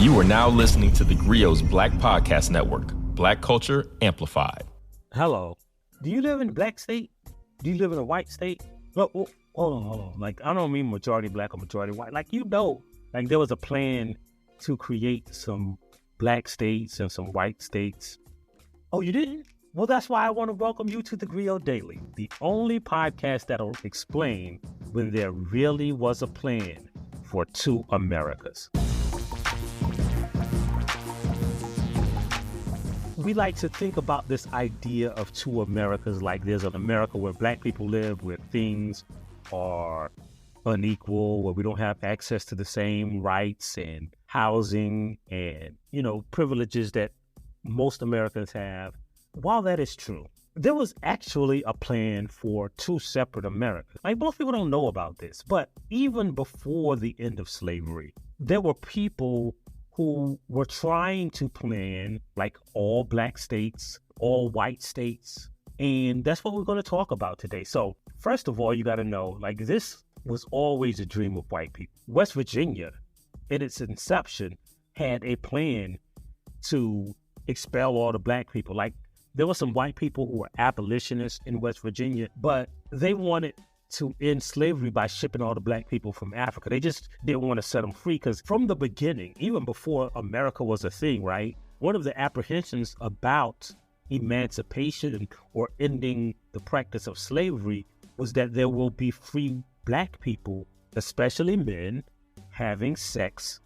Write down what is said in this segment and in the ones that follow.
You are now listening to theGrio's Black Podcast Network, Black Culture Amplified. Hello. Do you live in a black state? Do you live in a white state? Hold on. Like, I don't mean majority black or majority white. Like, like there was a plan to create some black states and some white states. Oh, you didn't? Well, that's why I want to welcome you to theGrio Daily, the only podcast that'll explain when there really was a plan for two Americas. We like to think about this idea of two Americas like there's an America where black people live, where things are unequal, where we don't have access to the same rights and housing and, privileges that most Americans have. While that is true, there was actually a plan for two separate Americas. Like, most people don't know about this, but even before the end of slavery, there were people who were trying to plan like all black states, all white states, and that's what we're going to talk about today. So first of all, you got to know, like, this was always a dream of white people. West Virginia, in its inception, had a plan to expel all the black people. Like, there were some white people who were abolitionists in West Virginia, but they wanted to end slavery by shipping all the black people from Africa. They just didn't want to set them free, because from the beginning, even before America was a thing, right? One of the apprehensions about emancipation or ending the practice of slavery was that there will be free black people, especially men, having sex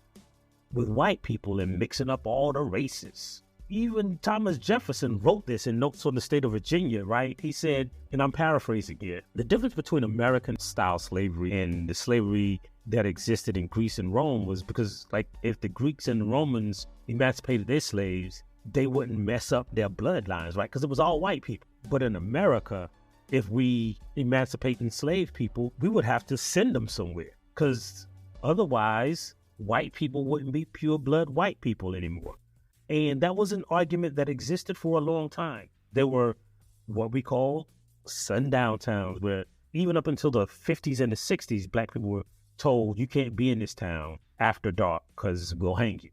with white people and mixing up all the races. Even Thomas Jefferson wrote this in Notes on the State of Virginia, right? He said, and I'm paraphrasing here, the difference between American-style slavery and the slavery that existed in Greece and Rome was because, like, if the Greeks and the Romans emancipated their slaves, they wouldn't mess up their bloodlines, right? Because it was all white people. But in America, if we emancipate enslaved people, we would have to send them somewhere, because otherwise, white people wouldn't be pure blood white people anymore. And that was an argument that existed for a long time. There were what we call sundown towns, where even up until the 50s and the 60s, black people were told, you can't be in this town after dark because we'll hang you.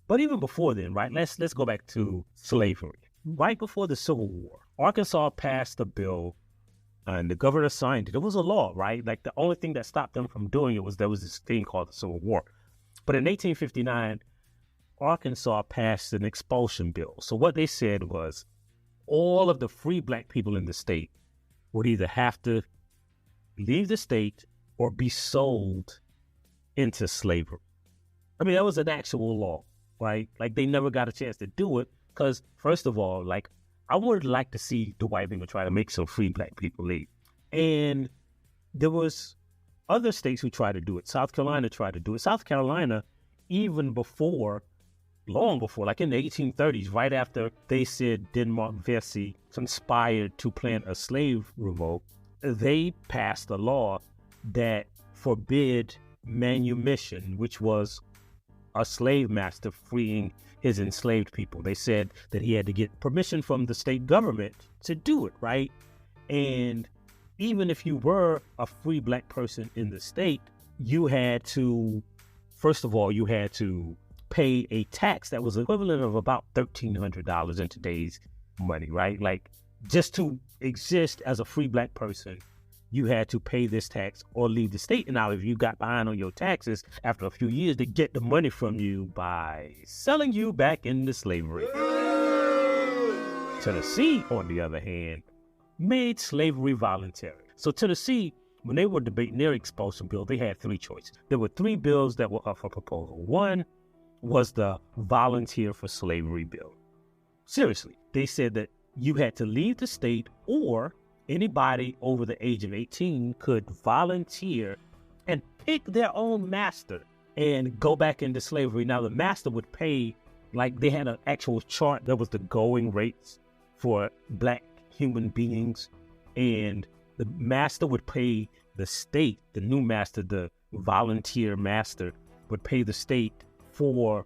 But even before then, right, let's go back to slavery. Right before the Civil War, Arkansas passed a bill and the governor signed it. It was a law, right? Like, the only thing that stopped them from doing it was there was this thing called the Civil War. But in 1859, Arkansas passed an expulsion bill. So what they said was all of the free black people in the state would either have to leave the state or be sold into slavery. I mean, that was an actual law, right? Like, they never got a chance to do it because, first of all, like, I would like to see the white people try to make some free black people leave. And there was other states who tried to do it. South Carolina tried to do it. South Carolina, even long before, like in the 1830s, right after they said Denmark Vesey conspired to plan a slave revolt, they passed a law that forbid manumission, which was a slave master freeing his enslaved people. They said that he had to get permission from the state government to do it, right? And even if you were a free black person in the state, you had to, first of all, pay a tax that was equivalent of about $1,300 in today's money, right? Like, just to exist as a free black person, you had to pay this tax or leave the state. And now, if you got behind on your taxes, after a few years, they get the money from you by selling you back into slavery. Tennessee, on the other hand, made slavery voluntary. So Tennessee, when they were debating their expulsion bill, they had three choices. There were three bills that were up for proposal. One was the volunteer for slavery bill. Seriously, they said that you had to leave the state, or anybody over the age of 18 could volunteer and pick their own master and go back into slavery. Now, the master would pay, like, they had an actual chart that was the going rates for black human beings, and the master would pay the state, the new master, the volunteer master, would pay the state for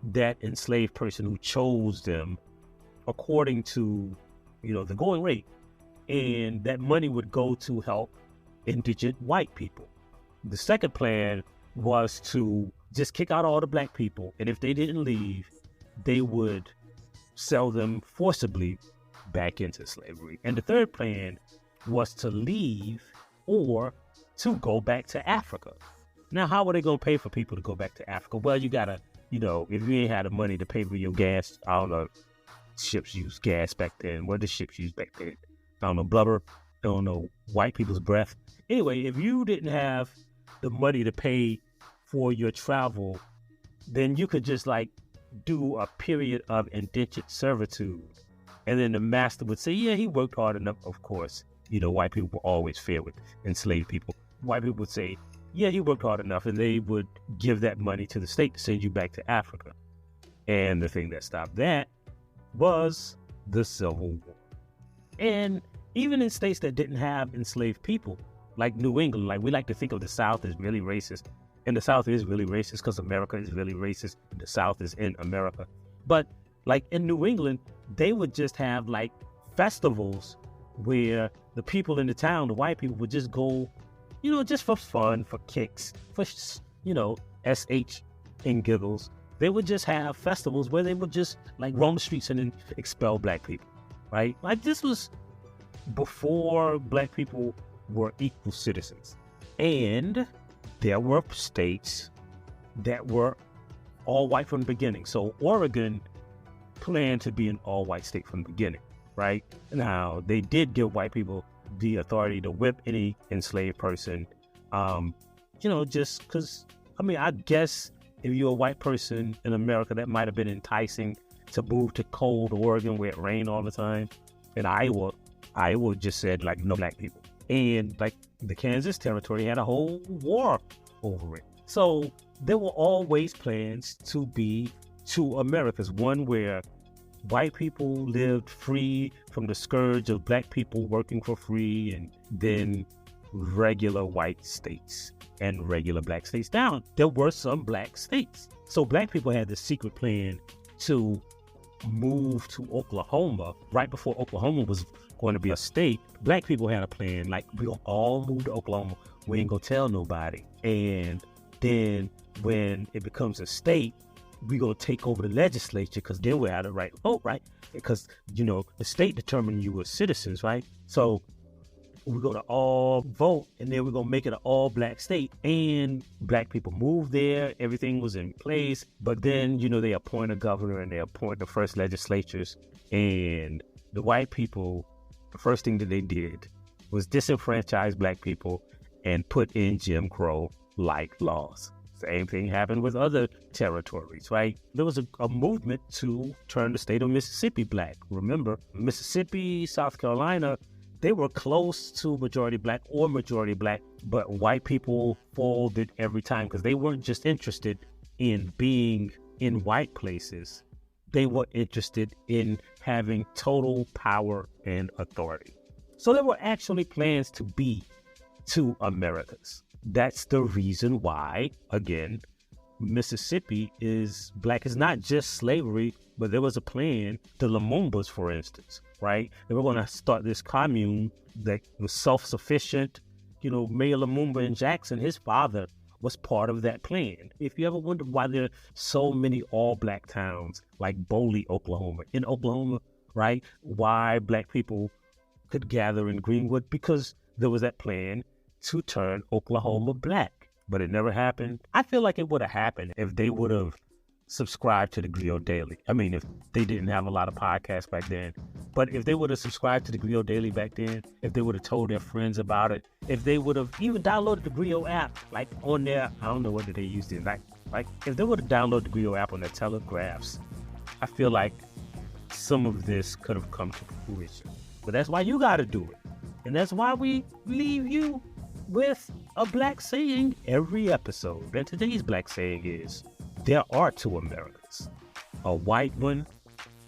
that enslaved person who chose them according to, the going rate. And that money would go to help indigent white people. The second plan was to just kick out all the black people. And if they didn't leave, they would sell them forcibly back into slavery. And the third plan was to leave or to go back to Africa. Now, how are they going to pay for people to go back to Africa? Well, you got to, if you ain't had the money to pay for your gas, I don't know, ships used gas back then. What did ships use back then? I don't know, blubber. I don't know, white people's breath. Anyway, if you didn't have the money to pay for your travel, then you could just do a period of indentured servitude. And then the master would say, yeah, he worked hard enough. Of course, white people were always fair with enslaved people. White people would say, yeah, he worked hard enough. And they would give that money to the state to send you back to Africa. And the thing that stopped that was the Civil War. And even in states that didn't have enslaved people, like New England, we like to think of the South as really racist. And the South is really racist because America is really racist. The South is in America. But in New England, they would just have festivals where the people in the town, the white people, would just go, just for fun, for kicks, for, SH and giggles. They would just have festivals where they would just roam the streets and then expel black people, right? This was before black people were equal citizens. And there were states that were all white from the beginning. So Oregon planned to be an all-white state from the beginning, right? Now, they did give white people the authority to whip any enslaved person, just because, I guess if you're a white person in America, that might have been enticing to move to cold Oregon where it rained all the time. In Iowa just said, no black people. And the Kansas territory had a whole war over it. So there were always plans to be two Americas, one where white people lived free from the scourge of black people working for free, and then regular white states and regular black states down. There were some black states. So black people had this secret plan to move to Oklahoma right before Oklahoma was going to be a state. Black people had a plan, we'll all move to Oklahoma. We ain't gonna tell nobody. And then when it becomes a state, we're gonna take over the legislature because then we had a right to vote, right? Because, the state determined you were citizens, right? So we're gonna all vote, and then we're gonna make it an all black state. And black people moved there, everything was in place. But then, they appoint a governor and they appoint the first legislatures. And the white people, the first thing that they did was disenfranchise black people and put in Jim Crow-like laws. Same thing happened with other territories, right? There was a movement to turn the state of Mississippi black. Remember, Mississippi, South Carolina, they were close to majority black, but white people folded every time because they weren't just interested in being in white places. They were interested in having total power and authority. So there were actually plans to be two Americas. That's the reason why, again, Mississippi is black. It's not just slavery, but there was a plan. The Lumumbas, for instance, right? They were going to start this commune that was self-sufficient. Mayor Lumumba and Jackson, his father, was part of that plan. If you ever wondered why there are so many all-black towns like Boley, Oklahoma, in Oklahoma, right? Why black people could gather in Greenwood? Because there was that plan to turn Oklahoma black, but it never happened. I feel like it would have happened if they would have subscribed to theGrio Daily. If they didn't have a lot of podcasts back then, but if they would have subscribed to theGrio Daily back then, if they would have told their friends about it, if they would have even downloaded the theGrio app, on their, I don't know what they used it, if they would have downloaded the theGrio app on their telegraphs, I feel like some of this could have come to fruition. But that's why you got to do it. And that's why we leave you with a black saying every episode. And today's black saying is, there are two Americas, a white one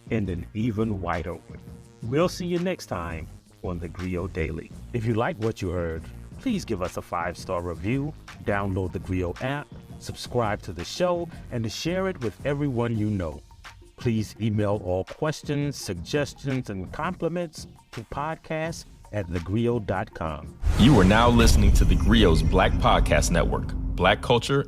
and an even whiter one. We'll see you next time on theGrio Daily. If you like what you heard, please give us a 5-star review, download the theGrio app, subscribe to the show, and share it with everyone you know. Please email all questions, suggestions, and compliments to podcast@thegrio.com. You are now listening to theGrio's Black Podcast Network, Black culture